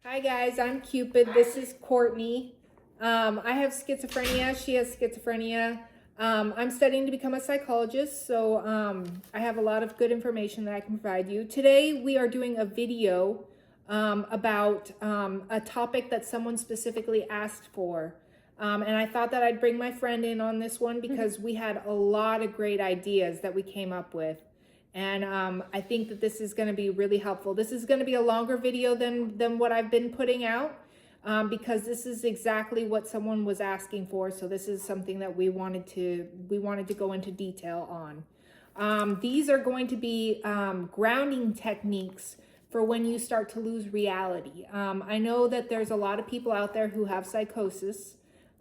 Hi guys, I'm Cupid. This is Courtney. I have schizophrenia. She has schizophrenia. I'm studying to become a psychologist, so I have a lot of good information that I can provide you. Today we are doing a video about a topic that someone specifically asked for. And I thought that I'd bring my friend in on this one because we had a lot of great ideas that we came up with. And I think that this is going to be really helpful. This is going to be a longer video than what I've been putting out because this is exactly what someone was asking for. So this is something that we wanted to go into detail on. These are going to be grounding techniques for when you start to lose reality. I know that there's a lot of people out there who have psychosis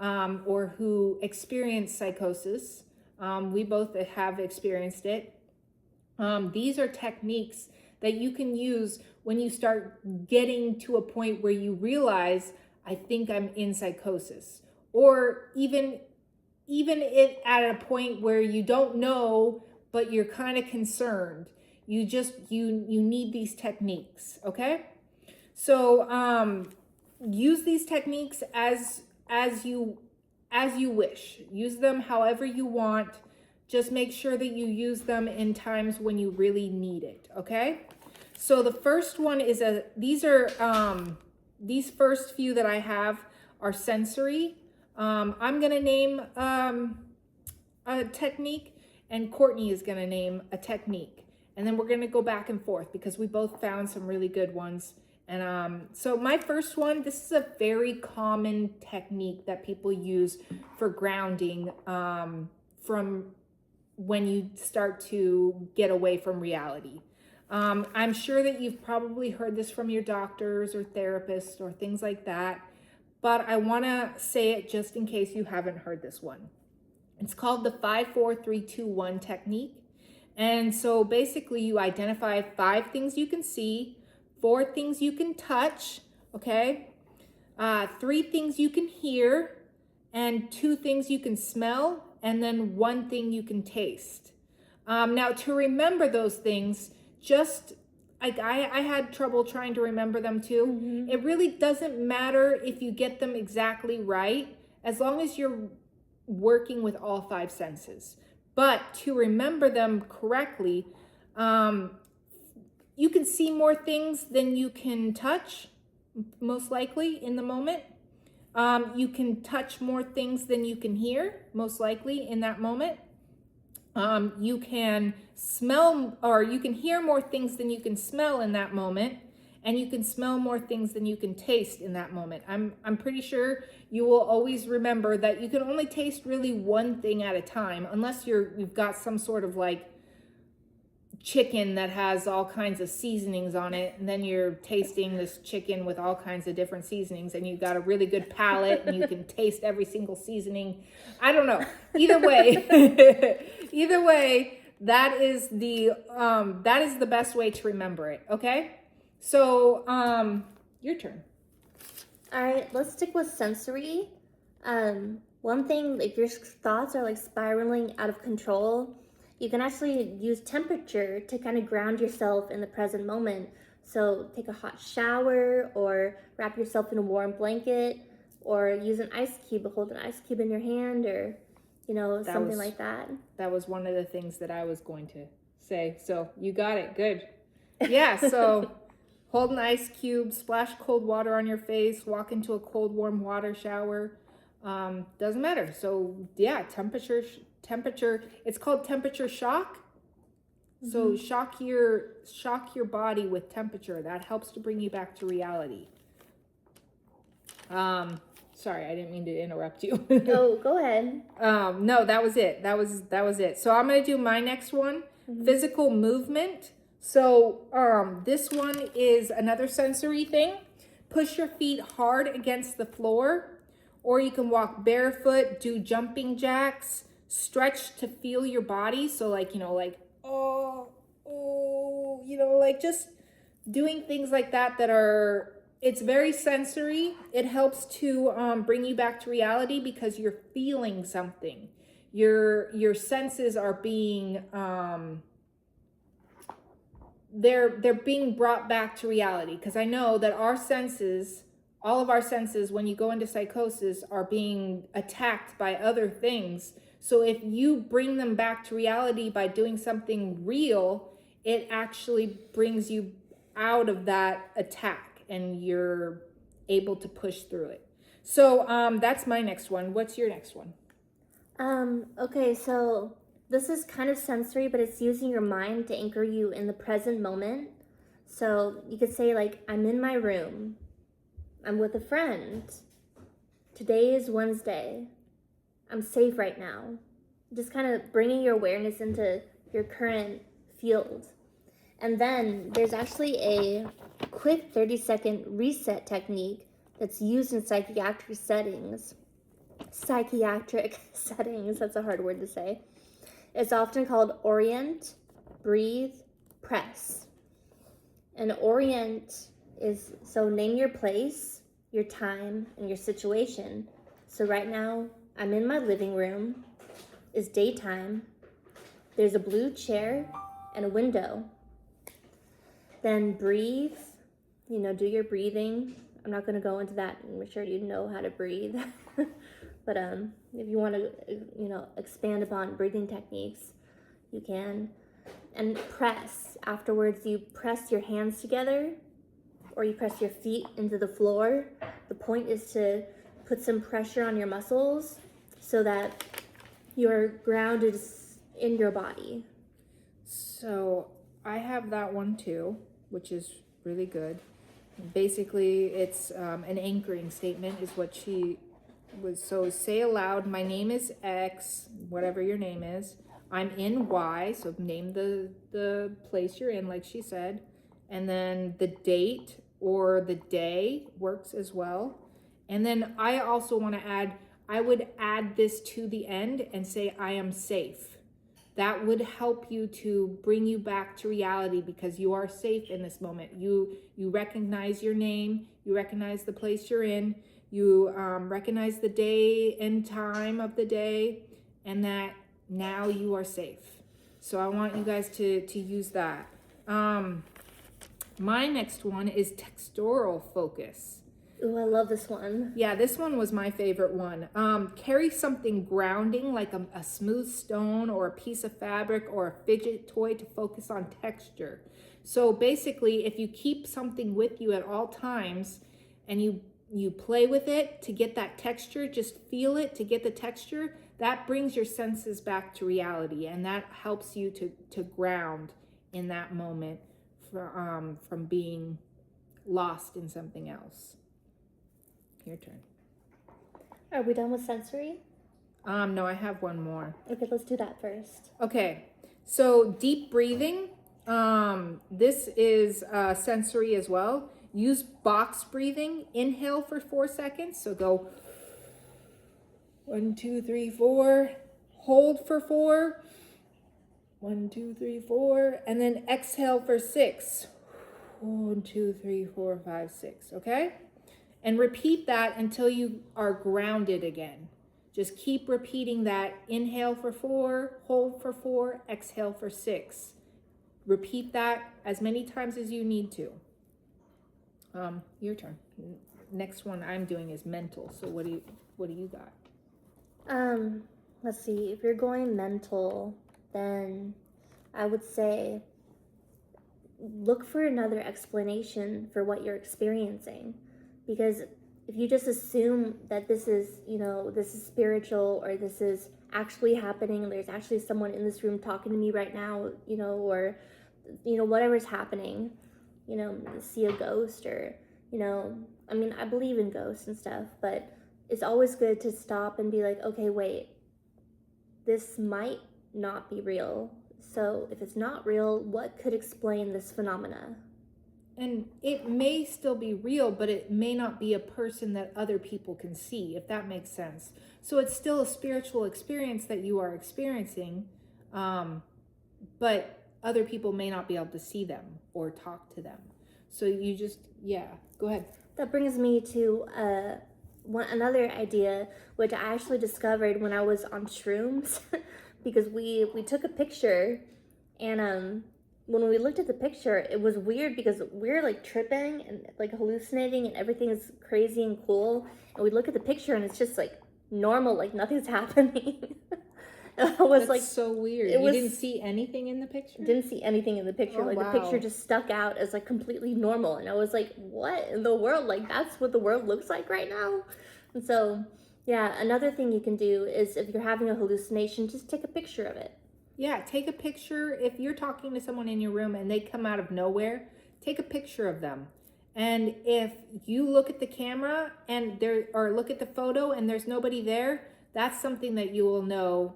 or who experience psychosis. We both have experienced it. These are techniques that you can use when you start getting to a point where you realize, I think I'm in psychosis, or even it at a point where you don't know, but you're kind of concerned. You need these techniques, okay? So use these techniques as you wish. Use them however you want. Just make sure that you use them in times when you really need it, okay? So the first one is these first few that I have are sensory. I'm gonna name a technique, and Courtney is gonna name a technique. And then we're gonna go back and forth because we both found some really good ones. And so my first one, this is a very common technique that people use for grounding from when you start to get away from reality. I'm sure that you've probably heard this from your doctors or therapists or things like that, but I want to say it just in case you haven't heard this one. It's called the 5-4-3-2-1 technique. And so basically you identify 5 things you can see, 4 things you can touch, okay? 3 things you can hear, and 2 things you can smell, and then 1 thing you can taste. Now to remember those things, just like I had trouble trying to remember them too. Mm-hmm. It really doesn't matter if you get them exactly right, as long as you're working with all 5 senses. But to remember them correctly, you can see more things than you can touch, most likely in the moment. You can touch more things than you can hear, most likely in that moment. You can smell, or you can hear more things than you can smell in that moment, and you can smell more things than you can taste in that moment. I'm pretty sure you will always remember that you can only taste really 1 thing at a time, unless you've got some sort of like chicken that has all kinds of seasonings on it, and then you're tasting this chicken with all kinds of different seasonings, and you've got a really good palate and you can taste every single seasoning. I don't know. Either way, that is the best way to remember it. Okay, so your turn. All right, let's stick with sensory. One thing, if your thoughts are like spiraling out of control, you can actually use temperature to kind of ground yourself in the present moment. So take a hot shower, or wrap yourself in a warm blanket, or use an ice cube, hold an ice cube in your hand, or something like that. That was one of the things that I was going to say. So you got it. Good. Yeah, so hold an ice cube, splash cold water on your face, walk into a cold warm water shower. Doesn't matter. So yeah, temperature, it's called temperature shock. Mm-hmm. So shock your body with temperature. That helps to bring you back to reality. Sorry, I didn't mean to interrupt you. Oh, go ahead. No, that was it. That was it. So I'm going to do my next one, physical movement. So this one is another sensory thing. Push your feet hard against the floor, or you can walk barefoot, do jumping jacks, stretch to feel your body. So like just doing things like that are, it's very sensory. It helps to bring you back to reality because you're feeling something. Your senses are being they're being brought back to reality, because I know that our senses, all of our senses, when you go into psychosis, are being attacked by other things. So if you bring them back to reality by doing something real, it actually brings you out of that attack and you're able to push through it. So that's my next one. What's your next one? Okay, so this is kind of sensory, but it's using your mind to anchor you in the present moment. So you could say, like, I'm in my room. I'm with a friend. Today is Wednesday. I'm safe right now. Just kind of bringing your awareness into your current field. And then there's actually a quick 30-second reset technique that's used in psychiatric settings. Psychiatric settings, that's a hard word to say. It's often called orient, breathe, press. And orient is, so name your place, your time, and your situation. So right now, I'm in my living room. It's daytime. There's a blue chair and a window. Then breathe, do your breathing. I'm not going to go into that. I'm sure you know how to breathe. But if you want to, expand upon breathing techniques, you can. And press. Afterwards, you press your hands together or you press your feet into the floor. The point is to put some pressure on your muscles so that you're grounded in your body. So I have that one too, which is really good. Basically, it's an anchoring statement is what she was. So say aloud, my name is X, whatever your name is. I'm in Y, so name the place you're in, like she said. And then the date or the day works as well. And then I also want to add, I would add this to the end and say, I am safe. That would help you to bring you back to reality because you are safe in this moment. You recognize your name, you recognize the place you're in, you recognize the day and time of the day, and that now you are safe. So I want you guys to use that. My next one is textural focus. Ooh, I love this one. Yeah, this one was my favorite one. Carry something grounding like a smooth stone or a piece of fabric or a fidget toy to focus on texture. So basically, if you keep something with you at all times and you play with it to get that texture, just feel it to get the texture, that brings your senses back to reality, and that helps you to ground in that moment from being lost in something else. Your turn. Are we done with sensory? No, I have one more. Okay, let's do that first. Okay, so deep breathing. This is sensory as well. Use box breathing. Inhale for 4 seconds. So go 1, 2, 3, 4. Hold for 4. 1, 2, 3, 4. And then exhale for 6. 1, 2, 3, 4, 5, 6. Okay? And repeat that until you are grounded again. Just keep repeating that. Inhale for 4, hold for 4, exhale for 6. Repeat that as many times as you need to. Your turn. Next one I'm doing is mental. So what do you got? Let's see. If you're going mental, then I would say look for another explanation for what you're experiencing. Because if you just assume that this is spiritual or this is actually happening, there's actually someone in this room talking to me right now, or, whatever's happening, see a ghost or, I believe in ghosts and stuff, but it's always good to stop and be like, okay, wait, this might not be real. So if it's not real, what could explain this phenomena? And it may still be real, but it may not be a person that other people can see, if that makes sense. So it's still a spiritual experience that you are experiencing, but other people may not be able to see them or talk to them. So you just, go ahead. That brings me to another idea, which I actually discovered when I was on shrooms, because we took a picture, and when we looked at the picture, it was weird because we're like tripping and like hallucinating and everything is crazy and cool. And we look at the picture and it's just like normal, like nothing's happening. I was That's like, so weird. it You was- didn't see anything in the picture? didn't see anything in the picture. Oh, like wow. the picture just stuck out as like completely normal. And I was like, what in the world? Like that's what the world looks like right now? And so, yeah, another thing you can do is if you're having a hallucination, just take a picture of it. Yeah, take a picture. If you're talking to someone in your room and they come out of nowhere, take a picture of them. And if you look at the camera and look at the photo and there's nobody there, that's something that you will know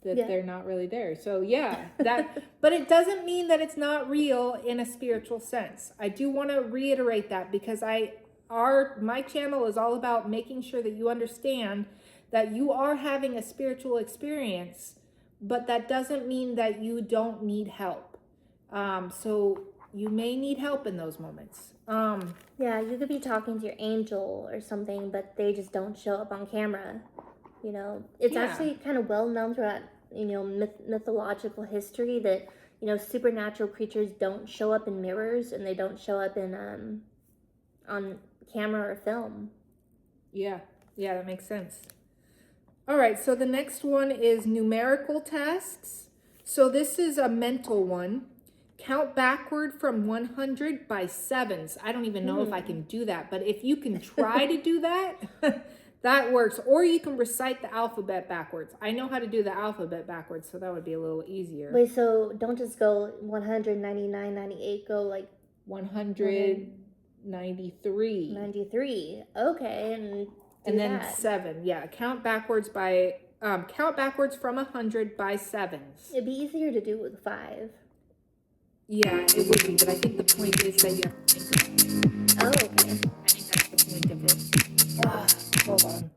that they're not really there. So yeah, but it doesn't mean that it's not real in a spiritual sense. I do want to reiterate that because my channel is all about making sure that you understand that you are having a spiritual experience, but that doesn't mean that you don't need help. So you may need help in those moments. Yeah, you could be talking to your angel or something, but they just don't show up on camera. You know, it's actually kind of well known throughout, mythological history that, supernatural creatures don't show up in mirrors and they don't show up in on camera or film. Yeah, that makes sense. All right, so the next one is numerical tasks. So this is a mental one. Count backward from 100 by sevens. I don't even know if I can do that, but if you can try to do that, that works. Or you can recite the alphabet backwards. I know how to do the alphabet backwards, so that would be a little easier. Wait, so don't just go 199, 98, go like 193. 93. Okay, and then that. 7. Yeah, count backwards from 100 by sevens. It'd be easier to do with 5. Yeah, it would be, but I think the point is that you have to think about it. Oh, okay. I think that's the point of it. Hold on.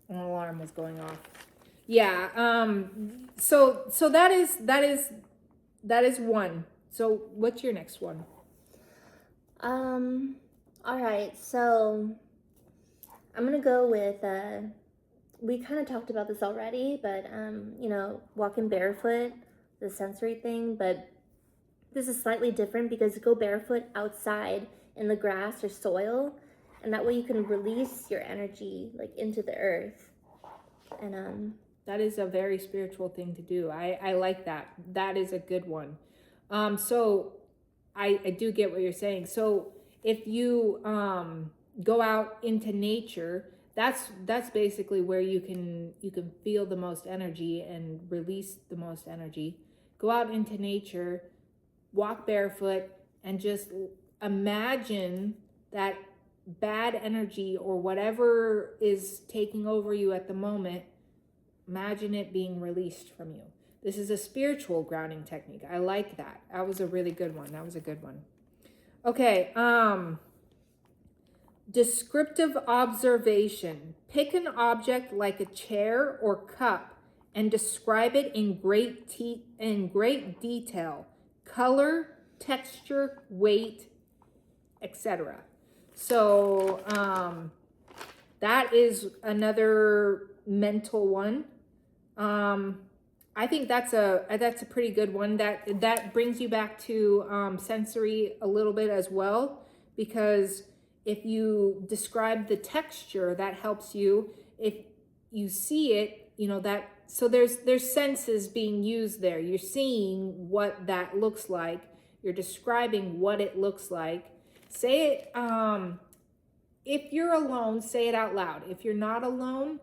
An alarm was going off. Yeah, so that is one. So what's your next one? All right, so I'm gonna go with we kind of talked about this already, but walking barefoot, the sensory thing, but this is slightly different because go barefoot outside in the grass or soil, and that way you can release your energy like into the earth. And that is a very spiritual thing to do. I like that. That is a good one. So I do get what you're saying. So if you go out into nature, that's basically where you can feel the most energy and release the most energy. Go out into nature, walk barefoot, and just imagine that bad energy or whatever is taking over you at the moment, imagine it being released from you. This is a spiritual grounding technique. I like that. That was a really good one. Okay, descriptive observation. Pick an object like a chair or cup and describe it in great detail. Color, texture, weight, etc. So that is another mental one. I think that's a pretty good one. That brings you back to sensory a little bit as well, because if you describe the texture, that helps you. If you see it, so there's senses being used there. You're seeing what that looks like. You're describing what it looks like. Say it, if you're alone, say it out loud. If you're not alone,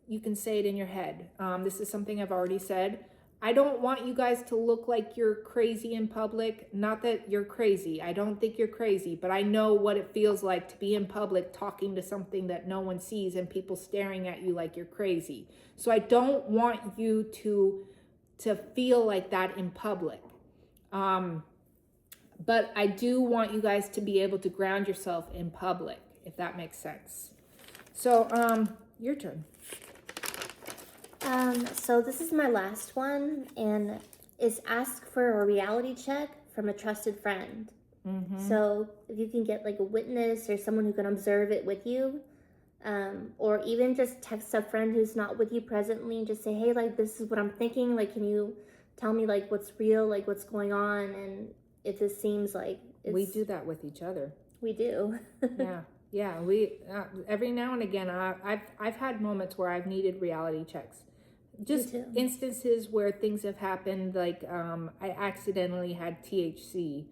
you can say it in your head. This is something I've already said. I don't want you guys to look like you're crazy in public. Not that you're crazy. I don't think you're crazy, but I know what it feels like to be in public talking to something that no one sees and people staring at you like you're crazy. So I don't want you to feel like that in public. But I do want you guys to be able to ground yourself in public, if that makes sense. So, your turn. So this is my last one, and is ask for a reality check from a trusted friend. Mm-hmm. So if you can get like a witness or someone who can observe it with you, or even just text a friend who's not with you presently and just say, hey, like, this is what I'm thinking. Like, can you tell me like what's real, like what's going on, and if it seems like we do that with each other. We do. Yeah. We every now and again, I've had moments where I've needed reality checks. Just instances where things have happened, like I accidentally had THC.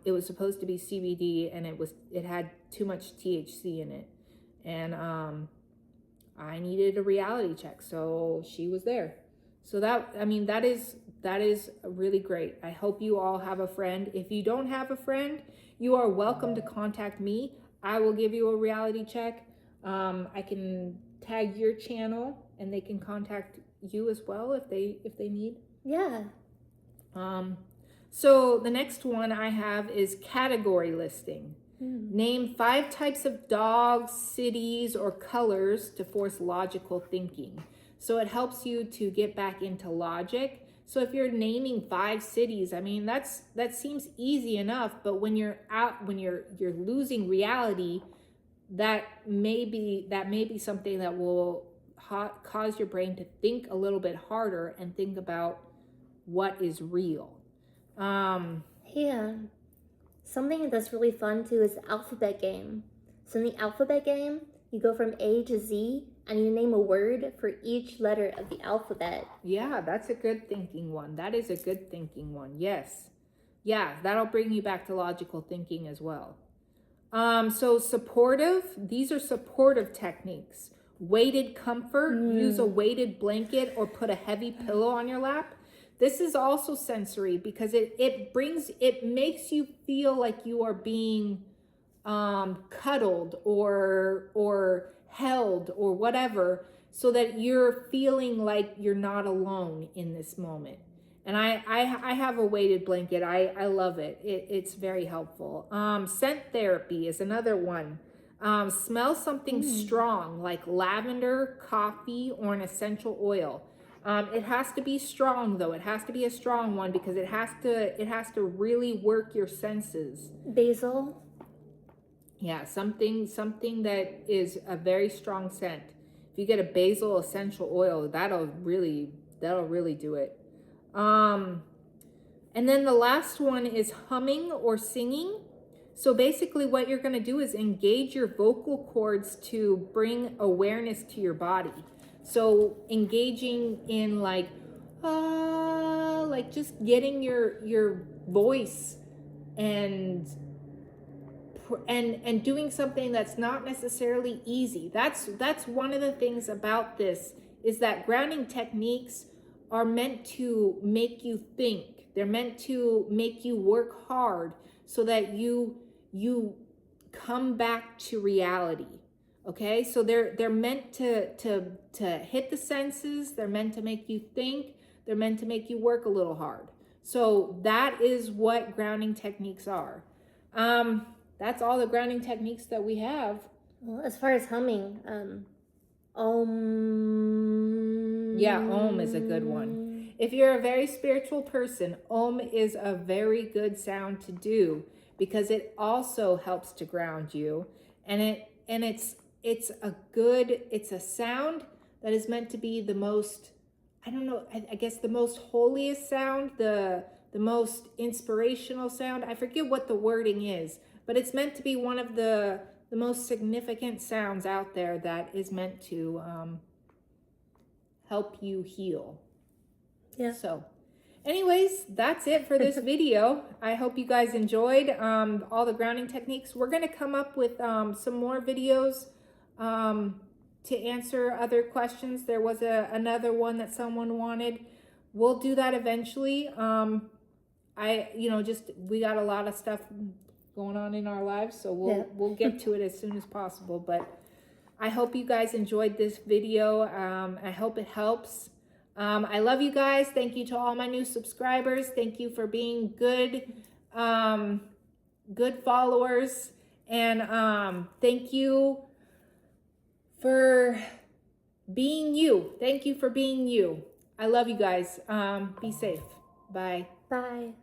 It was supposed to be CBD, and it had too much THC in it, and I needed a reality check, so she was there. So that is really great. I hope you all have a friend. If you don't have a friend, you are welcome to contact me. I will give you a reality check. I can tag your channel, and they can contact you as well if they need. Yeah. So the next one I have is category listing. Name 5 types of dogs, cities, or colors to force logical thinking. So it helps you to get back into logic. So if you're naming 5 cities, I mean, that seems easy enough, but when you're losing reality, that may be something that will cause your brain to think a little bit harder and think about what is real. Yeah. Something that's really fun too is the alphabet game. So in the alphabet game, you go from A to Z and you name a word for each letter of the alphabet. Yeah, that's a good thinking one. That is a good thinking one. Yes. Yeah, that'll bring you back to logical thinking as well. So these are supportive techniques. Weighted comfort, use a weighted blanket or put a heavy pillow on your lap. This is also sensory because it makes you feel like you are being cuddled or held or whatever, so that you're feeling like you're not alone in this moment. And I have a weighted blanket. I love it. It's very helpful. Scent therapy is another one. Smell something strong like lavender, coffee, or an essential oil. It has to be strong though. It has to be a strong one because it has to really work your senses. Basil. Yeah, something that is a very strong scent. If you get a basil essential oil, that'll really do it. And then the last one is humming or singing. So basically what you're going to do is engage your vocal cords to bring awareness to your body. So engaging in like just getting your voice and doing something that's not necessarily easy. That's one of the things about this, is that grounding techniques are meant to make you think. They're meant to make you work hard so that you come back to reality. Okay, so they're meant to hit the senses. They're meant to make you think. They're meant to make you work a little hard. So that is what grounding techniques are. That's all the grounding techniques that we have. Well, as far as humming, Om. Yeah, Om is a good one. If you're a very spiritual person, Om is a very good sound to do because it also helps to ground you, and it's a sound that is meant to be the most, I guess the most holiest sound, the most inspirational sound. I forget what the wording is, but it's meant to be one of the most significant sounds out there that is meant to help you heal. Yeah. So anyways, that's it for this video. I hope you guys enjoyed all the grounding techniques. We're going to come up with some more videos to answer other questions. There was another one that someone wanted. We'll do that eventually. We got a lot of stuff going on in our lives, so we'll get to it as soon as possible. But I hope you guys enjoyed this video. I hope it helps. I love you guys. Thank you to all my new subscribers. Thank you for being good followers, and thank you for being you. Thank you for being you. I love you guys. Be safe. Bye. Bye.